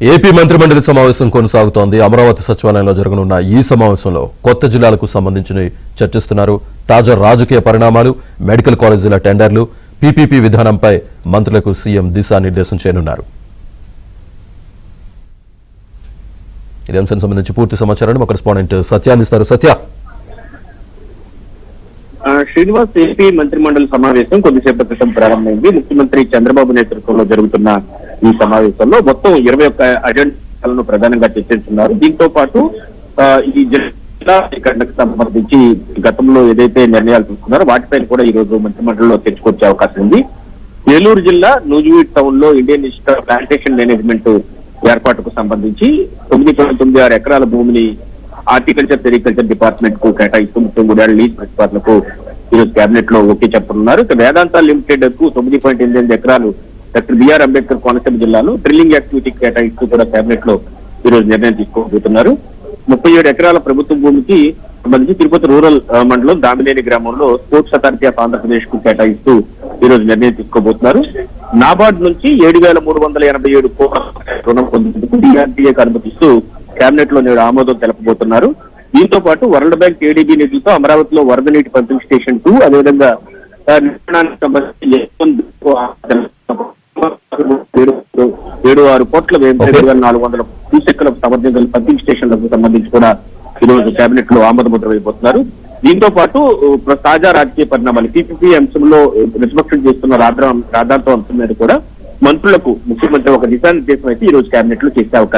AP మంత్రిమండలి సమావేశం కొనసాగుతోంది. అమరావతి సచివాలయంలో జరగనున్న ఈ సమావేశంలో కొత్త జిల్లాలకు సంబంధించి చర్చిస్తున్నారు. తాజా రాజకీయ పరిణామాలు, మెడికల్ కాలేజీల టెండర్లు, పీపీపీ విధానంపై మంత్రులకు సీఎం దిశానిర్దేశం చేయనున్నారు. ఇదే అంశానికి సంబంధించి పూర్తి సమాచారాన్ని మా కరెస్పాండెంట్ సత్య అందిస్తారు. సత్య, శ్రీనివాస్, ఏపీ మంత్రిమండలి సమావేశం కొద్దిసేపటి క్రితం ప్రారంభమైంది. ముఖ్యమంత్రి చంద్రబాబు నేతృత్వంలో జరుగుతున్న ఈ సమావేశంలో మొత్తం 21 అజెండాలను ప్రధానంగా చర్చిస్తున్నారు. దీంతో పాటు ఈ జిల్లా ఘటనకు సంబంధించి గతంలో ఏదైతే నిర్ణయాలు తీసుకున్నారో వాటిపైన కూడా ఈ రోజు మంత్రిమండలిలో చర్చకొచ్చే అవకాశం ఉంది. ఏలూరు జిల్లా నూజివీడ్ టౌన్ లో Indian institute of plantation management ఏర్పాటుకు సంబంధించి 9.96 ఎకరాల భూమిని హార్టికల్చర్, సెరికల్చర్ డిపార్ట్మెంట్ కు కేటాయిస్తూ మొత్తం 3 లీజ్ ప్రతిపాదనకు ఈరోజు కేబినెట్ లో ఓకే చెప్పనున్నారు. వేదాంత లిమిటెడ్ కు 9.88 ఎకరాలు డాక్టర్ బిఆర్ అంబేద్కర్ కోనసీమ జిల్లాలో డ్రిల్లింగ్ యాక్టివిటీకి కేటాయిస్తూ కూడా కేబినెట్ లో ఈరోజు నిర్ణయం తీసుకోబోతున్నారు. 37 ఎకరాల ప్రభుత్వ భూమికి సంబంధించి తిరుపతి రూరల్ మండలం దామినేని గ్రామంలో స్పోర్ట్స్ అథారిటీ ఆఫ్ ఆంధ్రప్రదేశ్ కు కేటాయిస్తూ ఈరోజు నిర్ణయం తీసుకోబోతున్నారు. నాబార్డ్ నుంచి 7,387 కోట్ల రుణం పొందేందుకు డిఆర్డీఏకి అనుమతిస్తూ కేబినెట్ లో నేడు ఆమోదం తెలపబోతున్నారు. దీంతో పాటు వరల్డ్ బ్యాంక్, ఏడీబీ నిధులతో అమరావతిలో వరద నీటి పంపింగ్ స్టేషన్ 2, అదేవిధంగా నిర్మాణానికి సంబంధించి 7-6 కోట్ల 400 క్యూసెక్కుల సామర్థ్యం గల పంపింగ్ స్టేషన్లకు సంబంధించి కూడా ఈరోజు కేబినెట్ లో ఆమోద ముద్ర వేయబోతున్నారు. దీంతో పాటు తాజా రాజకీయ పరిణామాలు, పీపీపీ అంశంలో ప్రతిపక్షం చేస్తున్న రాద్ధాంతం అంశం మీద కూడా మంత్రులకు ముఖ్యమంత్రి ఒక దిశానిర్దేశం అయితే ఈ రోజు కేబినెట్ లో చేసే అవకాశం